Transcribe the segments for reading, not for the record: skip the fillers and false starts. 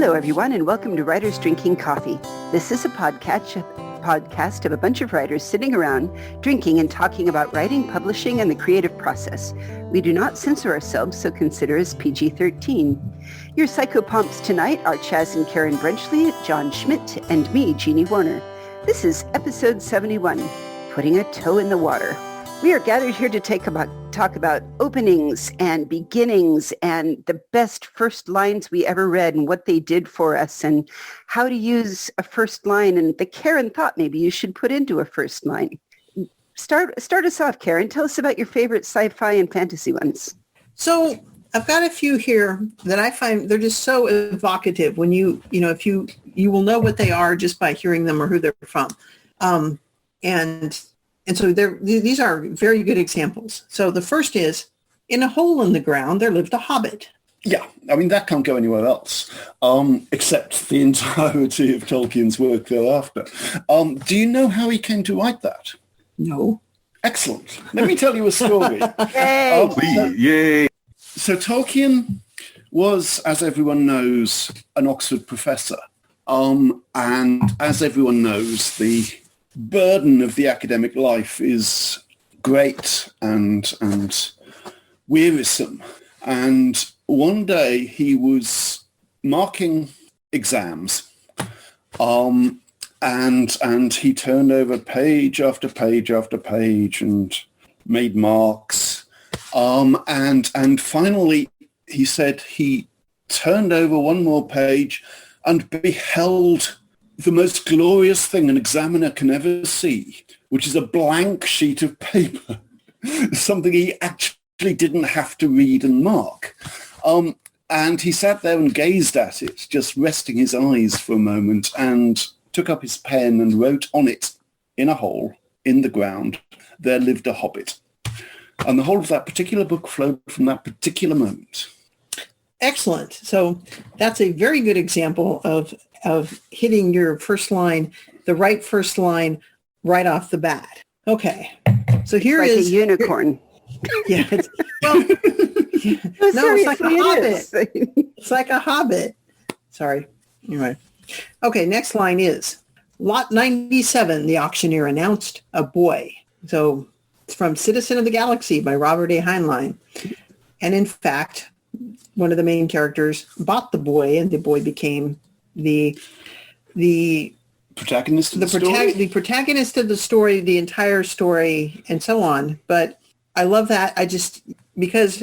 Hello, everyone, and welcome to Writers Drinking Coffee. This is a podcast of a bunch of writers sitting around, drinking and talking about writing, publishing, and the creative process. We do not censor ourselves, so consider us PG-13. Your psychopomps tonight are Chaz and Karen Brenchley, John Schmidt, and me, Jeannie Warner. This is episode 71, Putting a Toe in the Water. We are gathered here to talk about openings and beginnings and the best first lines we ever read and what they did for us and how to use a first line and the Karen thought maybe you should put into a first line. Start us off, Karen. Tell us about your favorite sci-fi and fantasy ones. So I've got a few here that I find they're just so evocative when you will know what they are just by hearing them or who they're from. And so these are very good examples. So the first is, in a hole in the ground, there lived a hobbit. Yeah, I mean, that can't go anywhere else, except the entirety of Tolkien's work thereafter. Do you know how he came to write that? No. Excellent. Let me tell you a story. Yay! So Tolkien was, as everyone knows, an Oxford professor. And as everyone knows, the burden of the academic life is great and wearisome. And one day he was marking exams, and he turned over page after page after page and made marks. And finally he said he turned over one more page and beheld the most glorious thing an examiner can ever see, which is a blank sheet of paper, something he actually didn't have to read and mark. And he sat there and gazed at it, just resting his eyes for a moment, and took up his pen and wrote on it, in a hole in the ground, there lived a hobbit. And the whole of that particular book flowed from that particular moment. Excellent. So that's a very good example of hitting your first line, the right first line, right off the bat. Okay. So here like is a unicorn. Yeah. It's like a hobbit. It's like a hobbit. Sorry. Anyway. Okay. Next line is Lot 97. The auctioneer announced a boy. So it's from Citizen of the Galaxy by Robert A. Heinlein. And in fact, one of the main characters bought the boy, and the boy became the protagonist of the story? The protagonist of the story, the entire story, and so on. But I love that. I just, because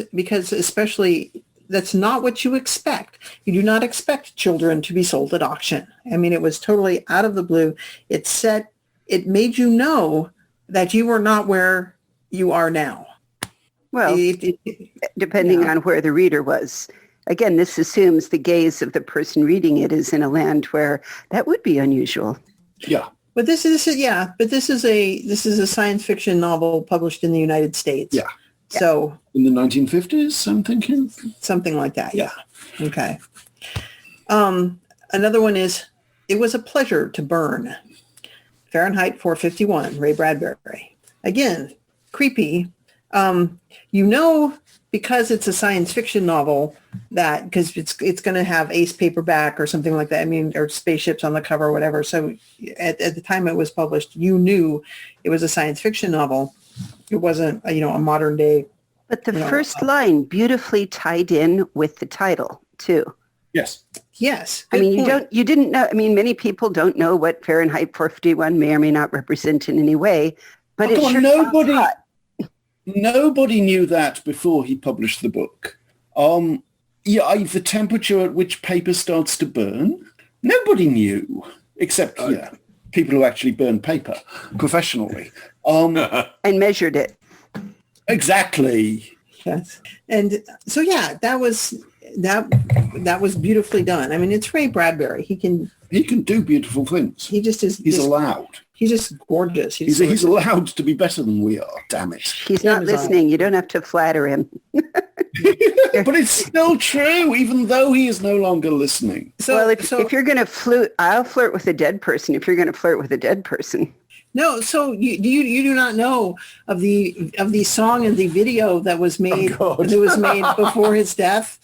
especially that's not what you expect. You do not expect children to be sold at auction. I mean, it was totally out of the blue. It made you know that you were not where you are now. Well, depending on where the reader was. Again, this assumes the gaze of the person reading it is in a land where that would be unusual. Yeah. But this is a science fiction novel published in the United States. Yeah. So in the 1950s, I'm thinking. Something like that. Yeah. Okay. Another one is It Was a Pleasure to Burn. Fahrenheit 451, Ray Bradbury. Again, creepy. Because it's a science fiction novel, that because it's going to have ace paperback or something like that. I mean, or spaceships on the cover or whatever. So at the time it was published, you knew it was a science fiction novel. It wasn't, a modern day. But the first line beautifully tied in with the title too. Yes. Yes. I mean, you didn't know. I mean, many people don't know what Fahrenheit 451 may or may not represent in any way. But Nobody knew that before he published the book. The temperature at which paper starts to burn, nobody knew, except people who actually burn paper professionally. And measured it. Exactly. Yes. And so, that was beautifully done. I mean, it's Ray Bradbury. He can do beautiful things. He just is. He's allowed. He's just gorgeous. He's allowed to be better than we are. Damn it. He's not listening. You don't have to flatter him. But it's still true, even though he is no longer listening. If you're going to flirt, I'll flirt with a dead person. If you're going to flirt with a dead person. No, so you do not know of the song and the video that was made before his death.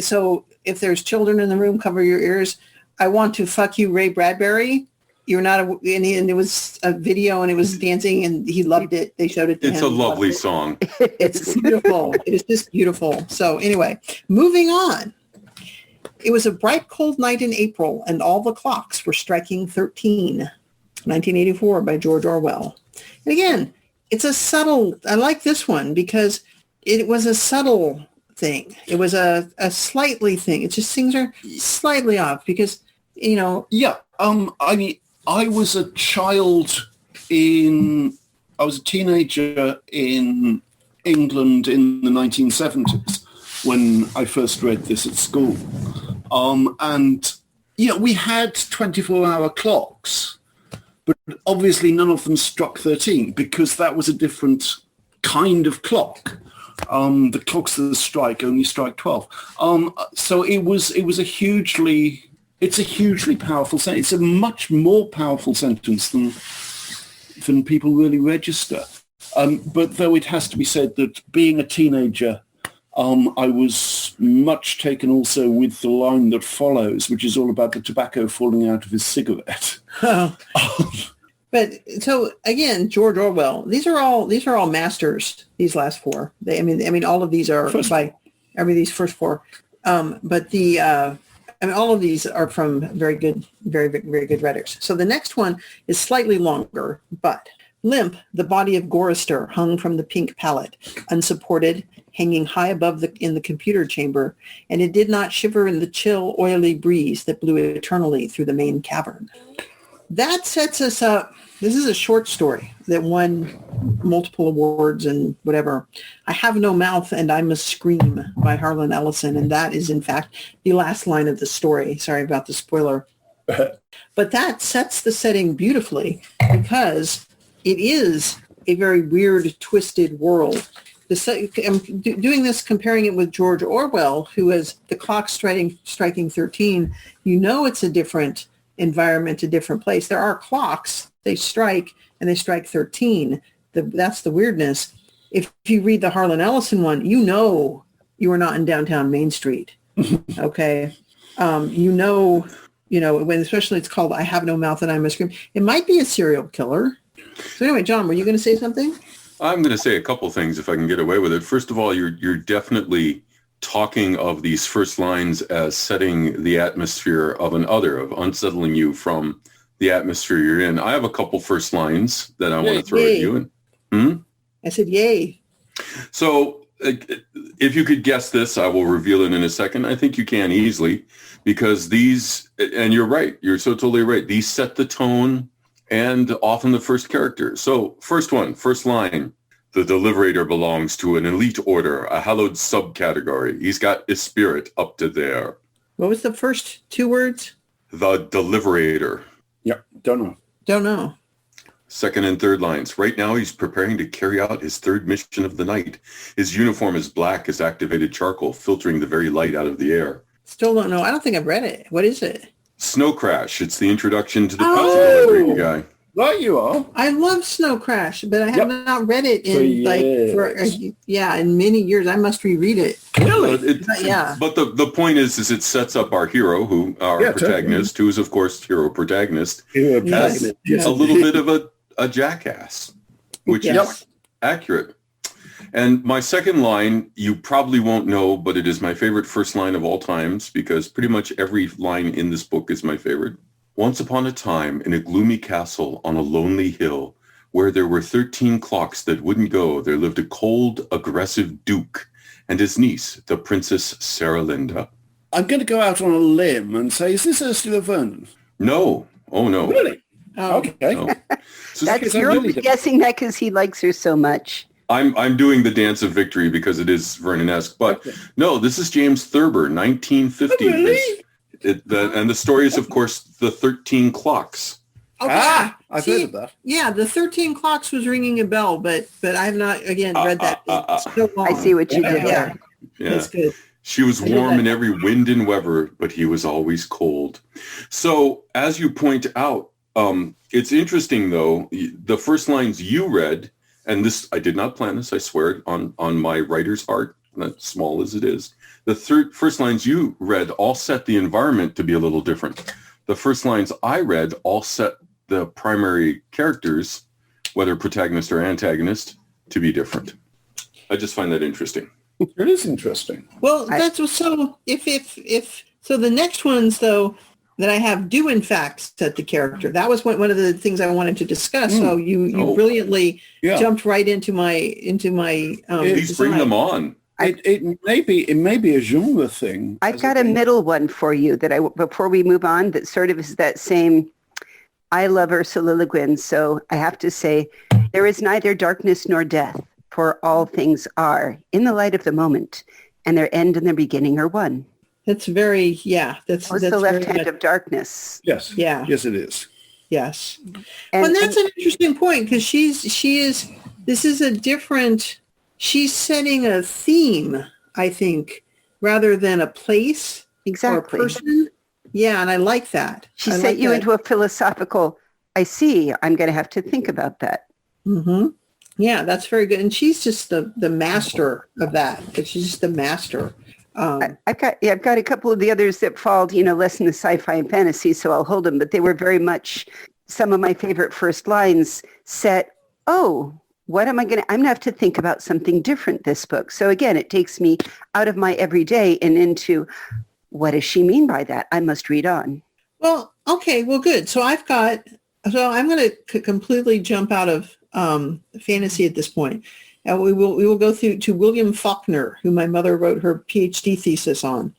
So if there's children in the room, cover your ears. I want to fuck you, Ray Bradbury. You're not and it was a video and it was dancing and he loved it. They showed it to him. It's a lovely song. It's beautiful. It's just beautiful. So anyway, moving on. It was a bright, cold night in April and all the clocks were striking 13. 1984 by George Orwell. And again, it's a subtle, I like this one because it was a subtle thing. It was a slightly thing. It's just things are slightly off because, Yeah. I mean, I was a teenager in England in the 1970s when I first read this at school. And, we had 24-hour clocks, but obviously none of them struck 13 because that was a different kind of clock. The clocks that strike only strike 12. So it's a hugely powerful sentence. It's a much more powerful sentence than people really register. But though it has to be said that being a teenager, I was much taken also with the line that follows, which is all about the tobacco falling out of his cigarette. But so again, George Orwell, these are all masters, these last four. All of these are these first four. But all of these are from very good, very, very good writers. So the next one is slightly longer, but limp, the body of Gorister hung from the pink pallet, unsupported, hanging high above in the computer chamber, and it did not shiver in the chill, oily breeze that blew eternally through the main cavern. That sets us up. This is a short story that won multiple awards and whatever. I Have No Mouth and I Must Scream by Harlan Ellison. And that is, in fact, the last line of the story. Sorry about the spoiler. But that sets the setting beautifully because it is a very weird, twisted world. I'm doing this, comparing it with George Orwell, who has the clock striking 13. It's a different environment, a different place. There are clocks. They strike, and they strike 13. That's the weirdness. If you read the Harlan Ellison one, you are not in downtown Main Street. Okay. When especially it's called I Have No Mouth and I Must Scream. It might be a serial killer. So anyway, John, were you going to say something? I'm going to say a couple things if I can get away with it. First of all, you're definitely talking of these first lines as setting the atmosphere of of unsettling you from the atmosphere you're in. I have a couple first lines that I want to throw at you. I said, yay. So if you could guess this, I will reveal it in a second. I think you can easily because these, and you're right, you're so totally right. These set the tone and often the first character. So first line. The Deliberator belongs to an elite order, a hallowed subcategory. He's got his spirit up to there. What was the first two words? The Deliberator. Yeah, don't know. Second and third lines. Right now, he's preparing to carry out his third mission of the night. His uniform is black as activated charcoal, filtering the very light out of the air. Still don't know. I don't think I've read it. What is it? Snow Crash. It's the introduction to the pizza delivery guy. Right, you are. I love Snow Crash, but I have not read it in in many years. I must reread it. Really? But the point is it sets up our hero, protagonist, who is of course hero protagonist, as a little bit of a jackass, which is accurate. And my second line, you probably won't know, but it is my favorite first line of all times because pretty much every line in this book is my favorite. Once upon a time, in a gloomy castle on a lonely hill, where there were 13 clocks that wouldn't go, there lived a cold, aggressive duke and his niece, the Princess Saralinda. I'm going to go out on a limb and say, is this Ursula Vernon? No. Oh, no. Really? Okay. No. You're guessing that because he likes her so much. I'm doing the dance of victory because it is Vernon-esque, but no, this is James Thurber, 1950. Oh, really? And the story is, of course, the 13 clocks. Okay. I've heard of that. Yeah, the 13 clocks was ringing a bell, but I have not, again, read that. So I see what you did there. Yeah. That's good. She was warm in every wind and weather, but he was always cold. So, as you point out, it's interesting, though, the first lines you read, and this, I did not plan this, I swear, on my writer's heart, not small as it is. The first lines you read all set the environment to be a little different. The first lines I read all set the primary characters, whether protagonist or antagonist, to be different. I just find that interesting. It is interesting. Well, that's so. If so, the next ones though that I have do in fact set the character. That was one of the things I wanted to discuss. So you brilliantly jumped right into my. Please bring them on. It may be a genre thing. I've got a middle one for you that before we move on, that sort of is that same. I love Ursula Le Guin, so I have to say, there is neither darkness nor death, for all things are in the light of the moment, and their end and their beginning are one. That's very, that's the left hand of darkness. Yes. Yeah. Yes, it is. Yes. And that's an interesting point, because she's setting a theme, I think, rather than a place or a person. Yeah, and I like that. She sent you into a philosophical, I see, I'm going to have to think about that. Mm-hmm. Yeah, that's very good. And she's just the master of that. She's just the master. I've got a couple of the others that fall, less in the sci-fi and fantasy, so I'll hold them. But they were very much some of my favorite first lines set, what am I going to, I'm going to have to think about something different this book. So again, it takes me out of my everyday and into, what does she mean by that? I must read on. Well, okay, well, good. So I'm going to completely jump out of fantasy at this point. And we will go through to William Faulkner, who my mother wrote her PhD thesis on.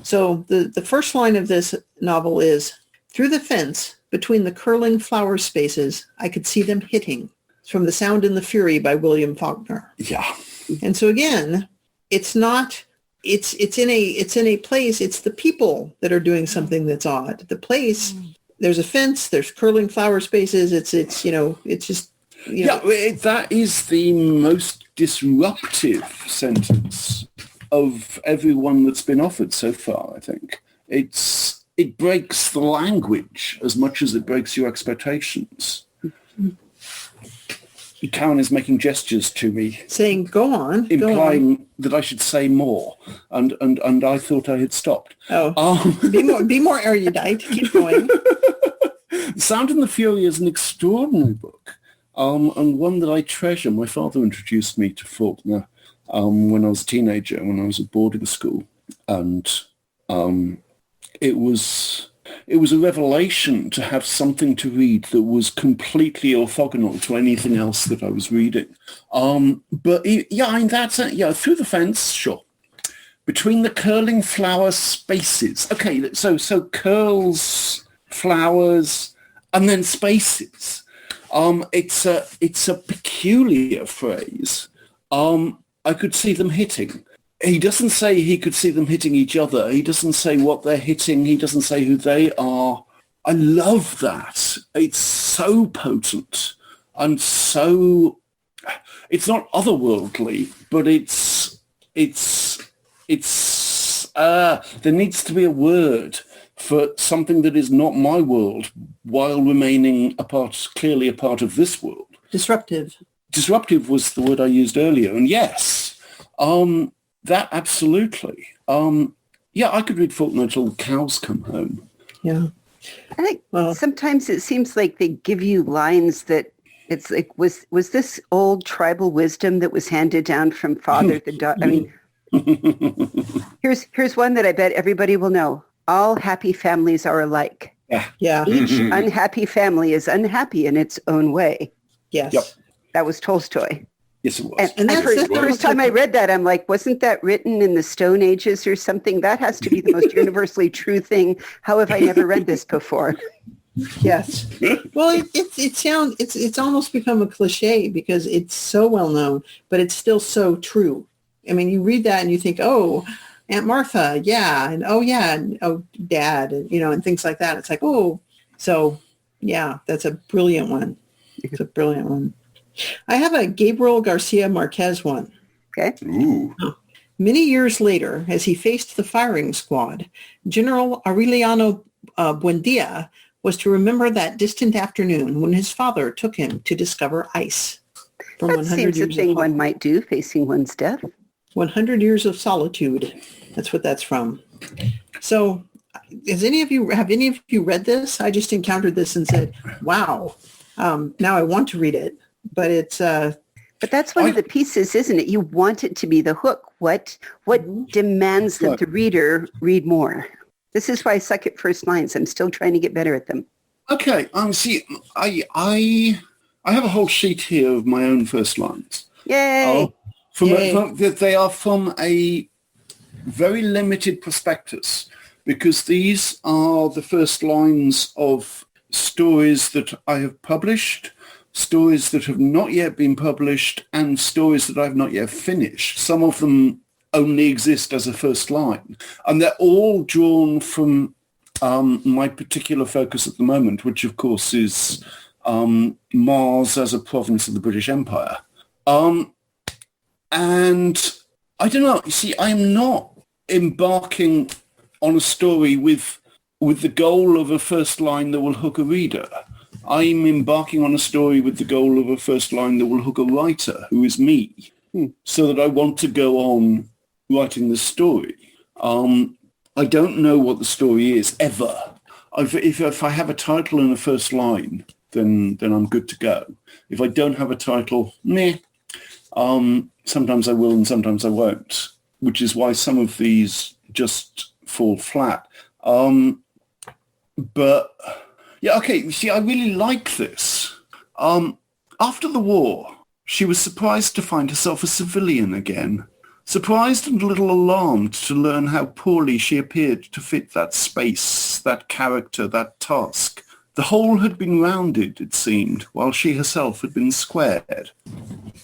So the first line of this novel is, through the fence between the curling flower spaces, I could see them hitting. It's from The Sound and the Fury by William Faulkner. Yeah. And so again, it's not, it's in a place, it's the people that are doing something that's odd. The place, there's a fence, there's curling flower spaces. It's just, that is the most disruptive sentence of everyone that's been offered so far, I think. It breaks the language as much as it breaks your expectations. Karen is making gestures to me, saying, "Go on," implying that I should say more, and I thought I had stopped. Be more erudite. Keep going. Sound and the Fury is an extraordinary book, and one that I treasure. My father introduced me to Faulkner when I was a teenager, when I was at boarding school, and it was a revelation to have something to read that was completely orthogonal to anything else that I was reading. But that's it. Yeah, through the fence, sure. Between the curling flower spaces. Okay, so curls, flowers, and then spaces. It's a peculiar phrase. I could see them hitting. He doesn't say he could see them hitting each other. He doesn't say what they're hitting. He doesn't say who they are. I love that. It's so potent and so, it's not otherworldly, but there needs to be a word for something that is not my world while remaining clearly a part of this world. Disruptive. Disruptive was the word I used earlier. And yes, that absolutely. I could read Faulkner until the cows come home. Yeah. I think sometimes it seems like they give you lines that it's like, was this old tribal wisdom that was handed down from father to daughter? I mean, here's one that I bet everybody will know. All happy families are alike. Yeah. Each unhappy family is unhappy in its own way. Yes. Yep. That was Tolstoy. Yes, it was. And the first time I read that, I'm like, wasn't that written in the Stone Ages or something? That has to be the most universally true thing. How have I never read this before? Yes. Well, it's almost become a cliche because it's so well known, but it's still so true. I mean, you read that and you think, oh, Aunt Martha, yeah, and oh yeah, and oh Dad, and and things like that. It's like, oh, so yeah, that's a brilliant one. It's a brilliant one. I have a Gabriel Garcia Marquez one. Okay. Ooh. Many years later, as he faced the firing squad, General Aureliano Buendia was to remember that distant afternoon when his father took him to discover ice. That seems a thing one might do, facing one's death. 100 Years of Solitude. That's what that's from. So have any of you read this? I just encountered this and said, wow, now I want to read it, but it's, but that's one of the pieces, isn't it? You want it to be the hook. What demands that the reader read more? This is why I suck at first lines. I'm still trying to get better at them. Okay. See, I have a whole sheet here of my own first lines. Yay! They are from a very limited prospectus, because these are the first lines of stories that I have published, stories that have not yet been published, and stories that I've not yet finished. Some of them only exist as a first line. And they're all drawn from my particular focus at the moment, which of course is Mars as a province of the British Empire. And I don't know, you see, I'm not embarking on a story with the goal of a first line that will hook a reader. I'm embarking on a story with the goal of a first line that will hook a writer, who is me, so that I want to go on writing the story. I don't know what the story is, ever. If I have a title and a first line, then I'm good to go. If I don't have a title, meh. Sometimes I will and sometimes I won't, which is why some of these just fall flat. But yeah, okay, you see, I really like this. After the war, she was surprised to find herself a civilian again. Surprised and a little alarmed to learn how poorly she appeared to fit that space, that character, that task. The whole had been rounded, it seemed, while she herself had been squared.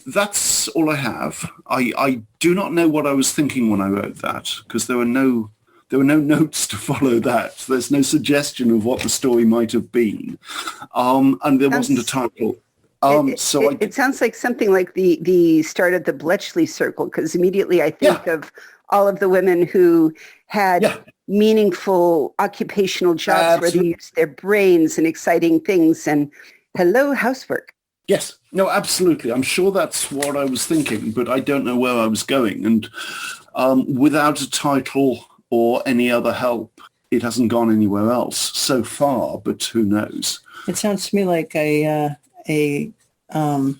That's all I have. I do not know what I was thinking when I wrote that, because there were no notes to follow that. There's no suggestion of what the story might have been. And there wasn't a title. It sounds like something like the start of the Bletchley Circle, because immediately I think of all of the women who had meaningful occupational jobs where they used their brains and exciting things, and hello, housework. Yes, no, absolutely. I'm sure that's what I was thinking, but I don't know where I was going. And without a title or any other help, it hasn't gone anywhere else so far, but who knows? It sounds to me like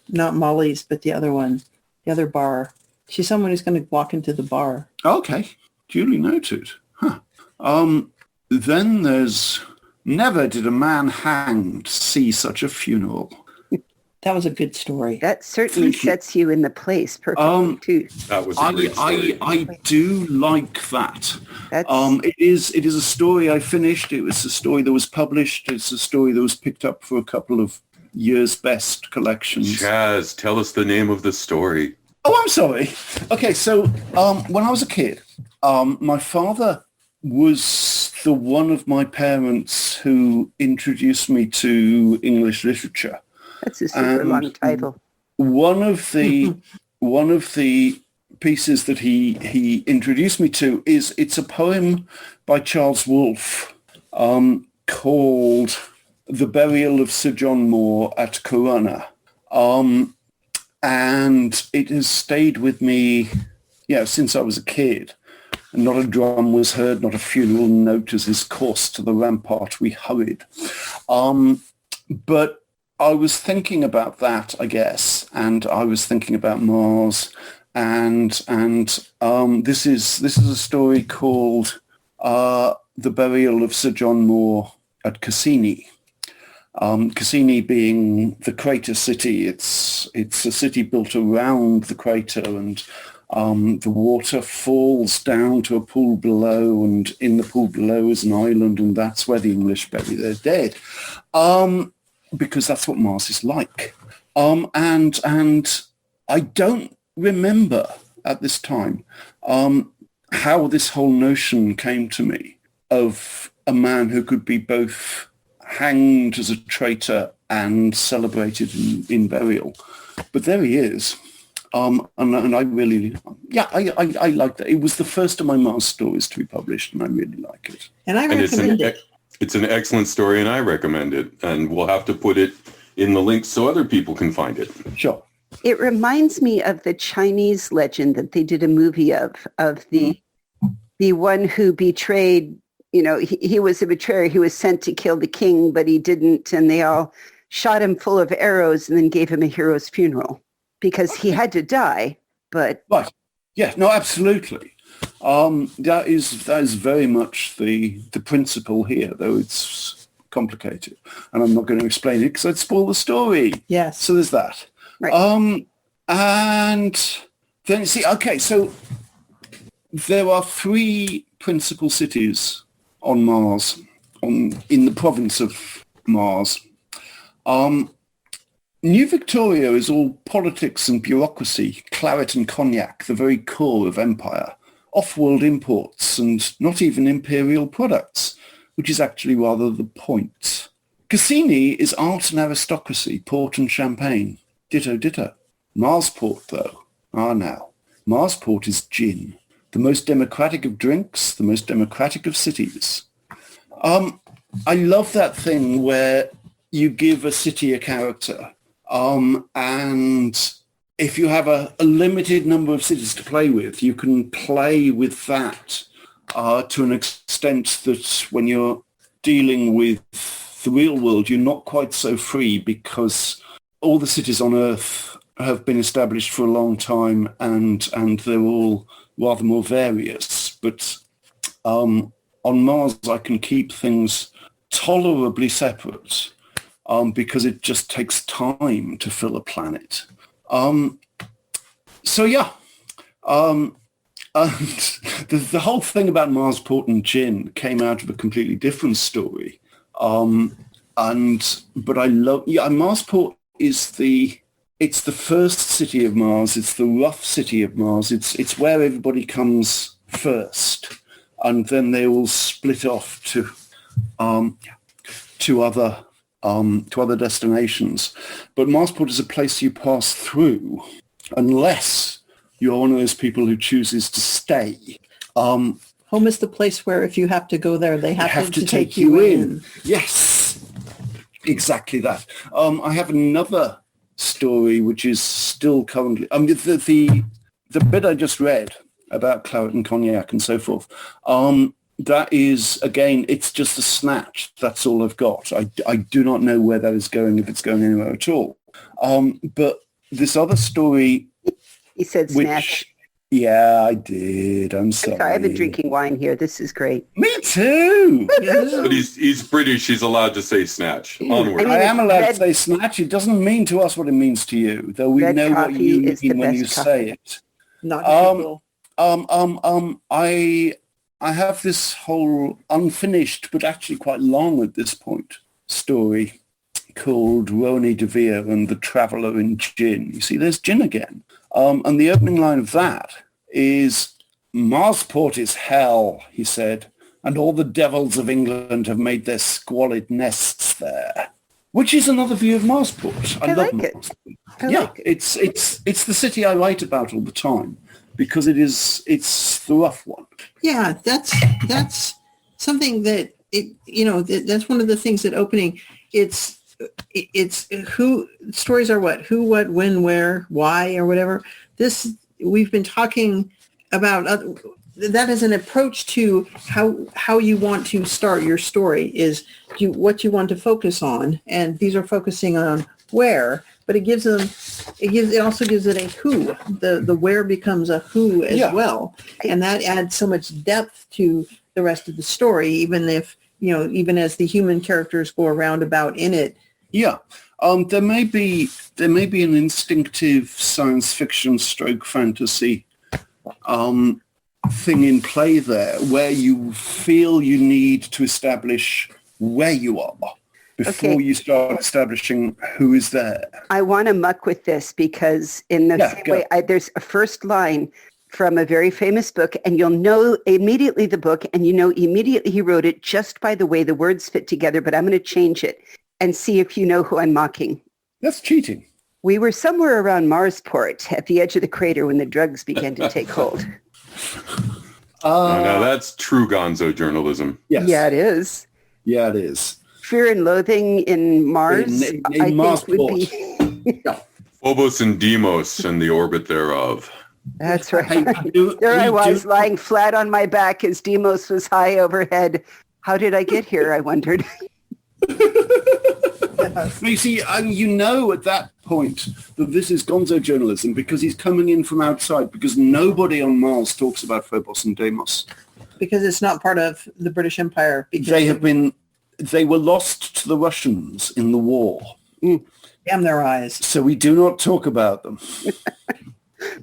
not Molly's, but the other one, the other bar. She's someone who's going to walk into the bar. Okay, duly noted. Huh. Then there's Never Did a Man Hanged See Such a Funeral. That was a good story. That certainly sets you in the place perfectly too. That was a great story. I do like that. It is a story I finished. It was a story that was published. It's a story that was picked up for a couple of years' best collections. Chaz, tell us the name of the story. Oh, I'm sorry. Okay, so when I was a kid, my father was the one of my parents who introduced me to English literature. That's a super long title. One of the pieces that he introduced me to it's a poem by Charles Wolfe called The Burial of Sir John Moore at Corunna. And it has stayed with me, since I was a kid. And not a drum was heard, not a funeral note as his course to the rampart we hurried. But I was thinking about that, I guess, and I was thinking about Mars, and this is a story called The Burial of Sir John Moore at Cassini. Cassini being the crater city. It's a city built around the crater, and the water falls down to a pool below, and in the pool below is an island, and that's where the English bury their dead. Because that's what Mars is like. And I don't remember at this time how this whole notion came to me of a man who could be both hanged as a traitor and celebrated in burial. But there he is. And I really, I like that. It was the first of my Mars stories to be published, and I really like it. And I recommend it. It's an excellent story, and I recommend it. And we'll have to put it in the link so other people can find it. Sure. It reminds me of the Chinese legend that they did a movie of the the one who betrayed, he was a betrayer. He was sent to kill the king, but he didn't. And they all shot him full of arrows and then gave him a hero's funeral because he had to die. But right. Yeah, no, absolutely. That is very much the principle here, though it's complicated. And I'm not going to explain it because I'd spoil the story. Yes. So there's that. right. And then okay, so there are 3 principal cities on Mars, in the province of Mars. New Victoria is all politics and bureaucracy, claret and cognac, the very core of empire, off-world imports and not even imperial products, which is actually rather the point. Cassini is art and aristocracy, port and champagne. Ditto, ditto. Marsport, though. Now. Marsport is gin. The most democratic of drinks, the most democratic of cities. I love that thing where you give a city a character. And if you have a limited number of cities to play with, you can play with that to an extent that when you're dealing with the real world, you're not quite so free because all the cities on Earth have been established for a long time and they're all rather more various. But on Mars, I can keep things tolerably separate because it just takes time to fill a planet. And the whole thing about Marsport and gin came out of a completely different story. But I love, Marsport is it's the first city of Mars. It's the rough city of Mars. It's where everybody comes first, and then they all split off to other destinations. But Marsport is a place you pass through unless you're one of those people who chooses to stay. Home is the place where if you have to go there, they have to take you in. Yes, exactly that. I have another story which is still currently... the bit I just read about claret and cognac and so forth, that is, again, it's just a snatch. That's all I've got. I do not know where that is going, if it's going anywhere at all. But this other story... He said snatch. Yeah, I did. I'm sorry. I've been drinking wine here. This is great. Me too. But he's British. He's allowed to say snatch. Onward. I am allowed to say snatch. It doesn't mean to us what it means to you, though we know what you mean when you say it. Not people. I have this whole unfinished, but actually quite long at this point, story called Roni de Vere and the Traveller in Gin. You see, there's gin again. And the opening line of that is, Marsport is hell, he said, and all the devils of England have made their squalid nests there. Which is another view of Marsport. I love like Marsport. It's the city I write about all the time because it's the rough one. Yeah, that's something that that's one of the things that opening. It's who stories are what, who, what, when, where, why, or whatever. This we've been talking about. That is an approach to how you want to start your story is what you want to focus on, and these are focusing on where, but it also gives it a who. The where becomes a who as well, and that adds so much depth to the rest of the story, even as the human characters go around about in it. Yeah, there may be an instinctive science fiction stroke fantasy thing in play there, where you feel you need to establish where you are before you start establishing who is there. I want to muck with this because in the same way, there's a first line from a very famous book, and you'll know immediately the book, and you know immediately he wrote it just by the way the words fit together, but I'm going to change it and see if you know who I'm mocking. That's cheating. We were somewhere around Marsport at the edge of the crater when the drugs began to take hold. Now that's true gonzo journalism. Yes. Yeah, it is. Yeah, it is. Fear and Loathing in Mars, in I Marsport. think would be... Phobos and Deimos and the orbit thereof. That's right. There I was, lying flat on my back as Demos was high overhead. How did I get here, I wondered. You see, you know at that point that this is gonzo journalism because he's coming in from outside, because nobody on Mars talks about Phobos and Deimos. Because it's not part of the British Empire. They were lost to the Russians in the war. Damn their eyes. So we do not talk about them.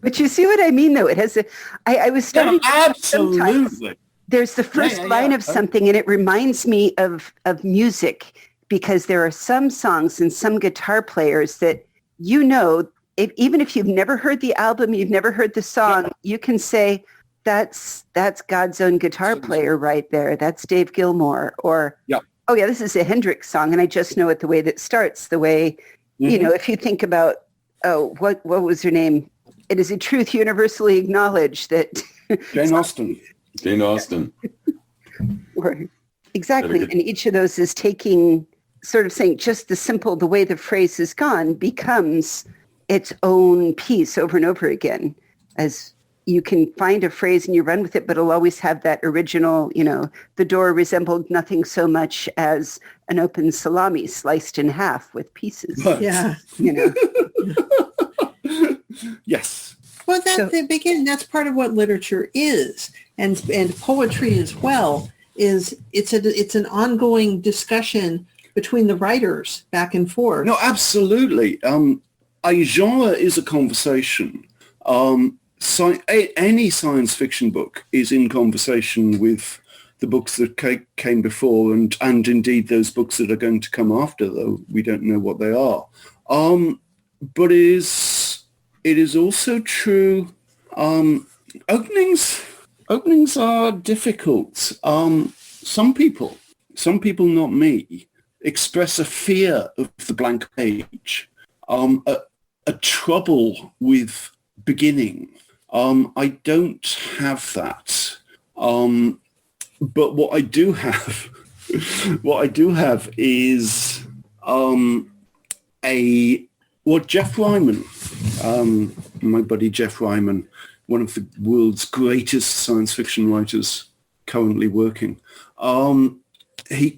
But you see what I mean, though? It has I was starting absolutely. There's the first line of something, and it reminds me of music, because there are some songs and some guitar players that, even if you've never heard the album, you've never heard the song, you can say, that's God's own guitar player right there. That's Dave Gilmour. Or, oh yeah, this is a Hendrix song, and I just know it the way that starts, the way, if you think about, what was her name? It is a truth universally acknowledged that... Jane Austen. Jane Austen. Exactly. And each of those is taking, sort of saying, just the way the phrase has gone becomes its own piece over and over again. As you can find a phrase and you run with it, but it'll always have that original, the door resembled nothing so much as an open salami sliced in half with pieces. Right. Yeah. Yes. Well, that's part of what literature is, and poetry as well. It's an ongoing discussion between the writers back and forth. No, absolutely. A genre is a conversation. Any science fiction book is in conversation with the books that came before, and indeed those books that are going to come after, though we don't know what they are. But it is also true. Openings are difficult. Some people, not me, express a fear of the blank page, a trouble with beginning. I don't have that. But what I do have is what Jeff Ryman, my buddy Jeff Ryman, one of the world's greatest science fiction writers currently working, he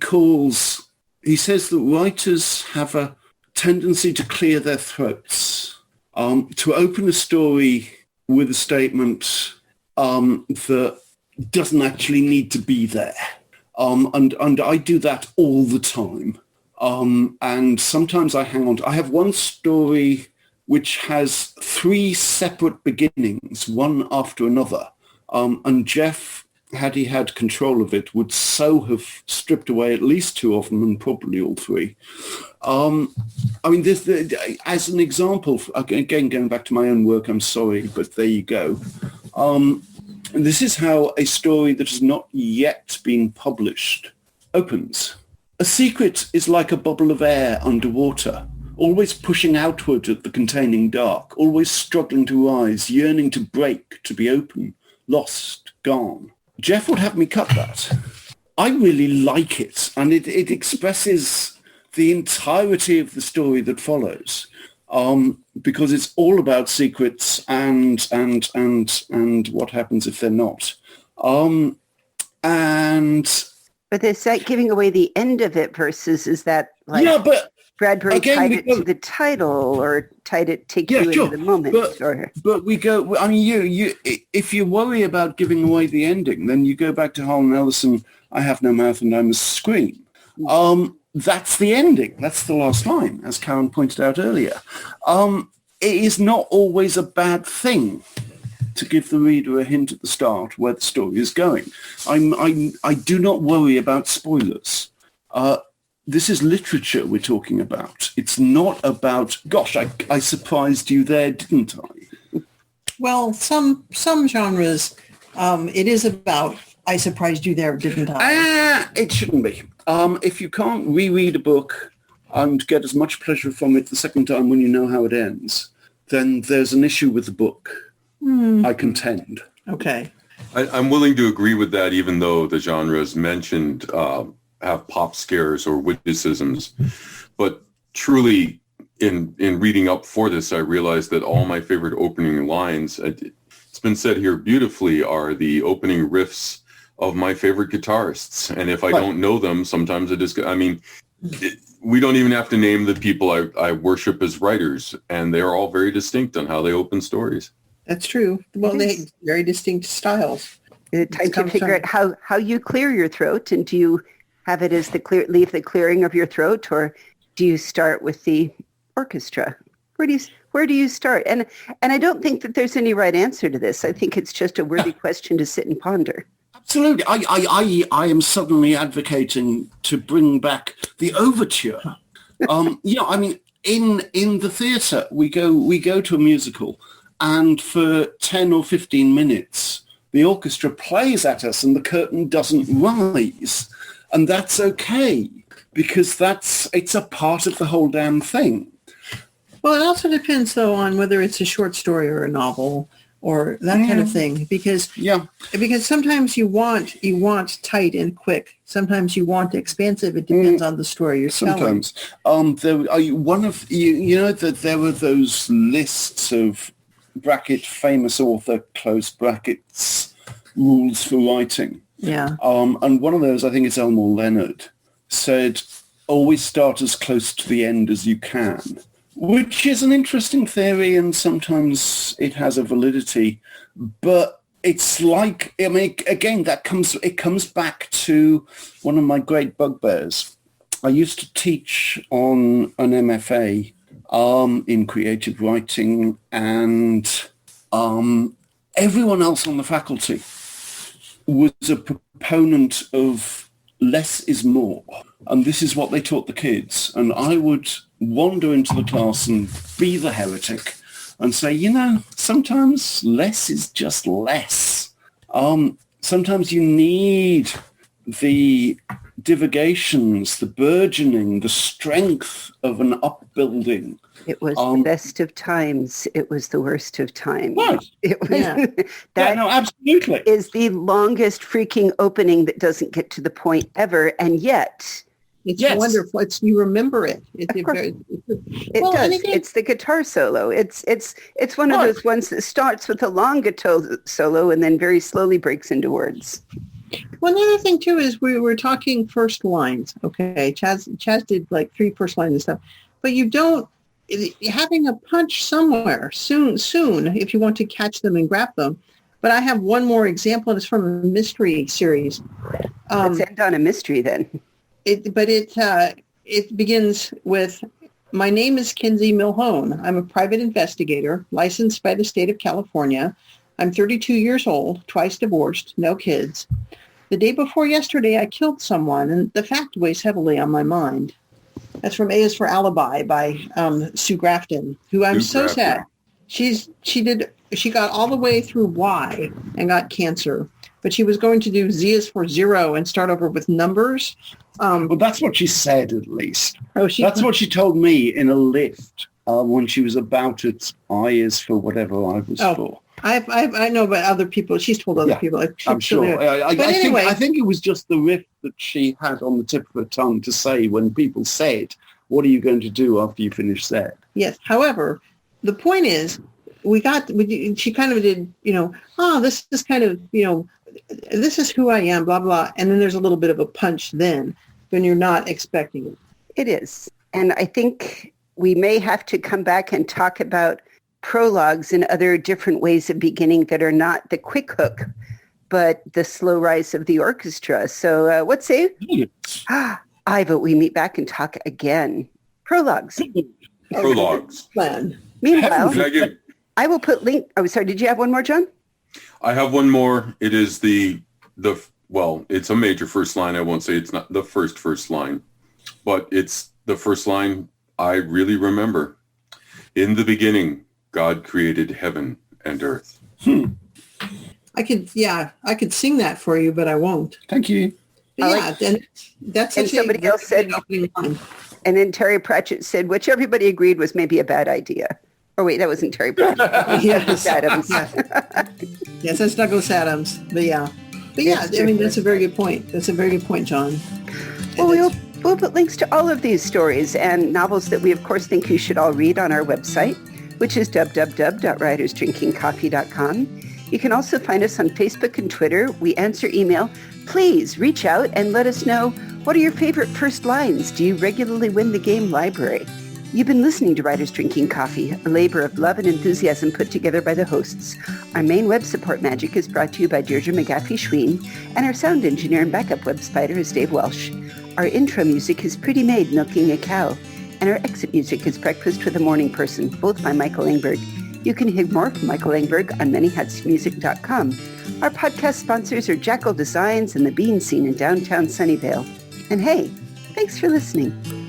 says that writers have a tendency to clear their throats, to open a story with a statement that doesn't actually need to be there. And I do that all the time. And sometimes I hang on to, I have one story which has 3 separate beginnings, one after another. And Jeff, had he had control of it, would so have stripped away at least 2 of them, and probably all 3. As an example, again, going back to my own work, I'm sorry, but there you go. This is how a story that has not yet been published opens. A secret is like a bubble of air underwater, always pushing outward at the containing dark, always struggling to rise, yearning to break, to be open, lost, gone. Jeff would have me cut that. I really like it, and it expresses the entirety of the story that follows, because it's all about secrets and what happens if they're not. But is that giving away the end of it versus is that like... Yeah, but Bradbury tied it to the title, or take you into the moment. But we go. I mean, you. If you worry about giving away the ending, then you go back to Harlan Ellison. I have no mouth and I must scream. That's the ending. That's the last line, as Karen pointed out earlier. It is not always a bad thing to give the reader a hint at the start where the story is going. I do not worry about spoilers. This is literature we're talking about. It's not about, gosh, I surprised you there, didn't I? Well, some genres, it is about, I surprised you there, didn't I? It shouldn't be. If you can't reread a book and get as much pleasure from it the second time when you know how it ends, then there's an issue with the book, I contend. Okay. I'm willing to agree with that, even though the genres mentioned have pop scares or witticisms. But truly, in reading up for this, I realized that all my favorite opening lines, been said here beautifully are the opening riffs of my favorite guitarists. And if I don't know them, sometimes it is, we don't even have to name the people I worship as writers, and they're all very distinct on how they open stories. That's true. Well, they have very distinct styles. Time to figure out how you clear your throat, and do you have it as leave the clearing of your throat, or do you start with the orchestra? Where do you start? And I don't think that there's any right answer to this. I think it's just a worthy question to sit and ponder. Absolutely. I am suddenly advocating to bring back the overture. I mean, in the theatre, we go to a musical, and for 10 or 15 minutes, the orchestra plays at us and the curtain doesn't rise. And that's okay, because it's a part of the whole damn thing. Well, it also depends, though, on whether it's a short story or a novel or that kind of thing, because sometimes you want tight and quick. Sometimes you want expansive. It depends on the story you're telling. Sometimes that there were those lists of bracket famous author close brackets rules for writing. Yeah. And one of those, I think it's Elmore Leonard, said always start as close to the end as you can. Which is an interesting theory, and sometimes it has a validity, but it's like, I mean, again, it comes back to one of my great bugbears. I used to teach on an MFA in creative writing, and everyone else on the faculty was a proponent of less is more. And this is what they taught the kids. And I would wander into the class and be the heretic and say, sometimes less is just less. Sometimes you need the divagations, the burgeoning, the strength of an upbuilding. It was the best of times. It was the worst of times. Right. It was, absolutely. Is the longest freaking opening that doesn't get to the point ever, and yet it's wonderful. You remember it. It does. It's the guitar solo. It's one of those ones that starts with a long guitar solo and then very slowly breaks into words. One other thing too is we were talking first lines. Okay, Chaz did like 3 first lines and stuff, but you don't. Having a punch somewhere soon if you want to catch them and grab them. But I have one more example, and it's from a mystery series. Let's end on a mystery then. It begins with, my name is Kinsey Milhone. I'm a private investigator licensed by the state of California. I'm 32 years old, twice divorced, no kids. The day before yesterday, I killed someone, and the fact weighs heavily on my mind. That's from A is for Alibi by Sue Grafton, who I'm so sad. She got all the way through Y and got cancer, but she was going to do Z is for zero and start over with numbers. Well, that's what she said, at least. That's what she told me in a lift when she was about it. I is for whatever I was for. I know, but other people, she's told other people. I'm sure. I think it was just the riff that she had on the tip of her tongue to say when people said, what are you going to do after you finish that? Yes. However, the point is, she kind of did, this is kind of, this is who I am, blah, blah. And then there's a little bit of a punch then when you're not expecting it. It is. And I think we may have to come back and talk about prologues and other different ways of beginning that are not the quick hook, but the slow rise of the orchestra. So what say? I vote we meet back and talk again. Prologues. Prologues. Plan. Meanwhile, I will put link. Oh, sorry. Did you have one more, John? I have one more. It is it's a major first line. I won't say it's not the first line, but it's the first line I really remember. In the beginning, God created heaven and earth. I could sing that for you, but I won't. Thank you. That's and somebody else said, and then Terry Pratchett said, which everybody agreed was maybe a bad idea. Oh wait, that wasn't Terry Pratchett. Yes, Adams. Yes, that's Douglas Adams. But yeah, I mean that's a very good point. That's a very good point, John. Well, we'll put links to all of these stories and novels that we of course think you should all read on our website, which is www.writersdrinkingcoffee.com. You can also find us on Facebook and Twitter. We answer email. Please reach out and let us know, what are your favorite first lines? Do you regularly win the game library? You've been listening to Writers Drinking Coffee, a labor of love and enthusiasm put together by the hosts. Our main web support magic is brought to you by Deirdre McGaffey-Schween, and our sound engineer and backup web spider is Dave Welsh. Our intro music is Pretty Maid Milking a Cow, and our exit music is Breakfast with a Morning Person, both by Michael Engberg. You can hear more from Michael Engberg on manyhatsmusic.com. Our podcast sponsors are Jackal Designs and the Bean Scene in downtown Sunnyvale. And hey, thanks for listening.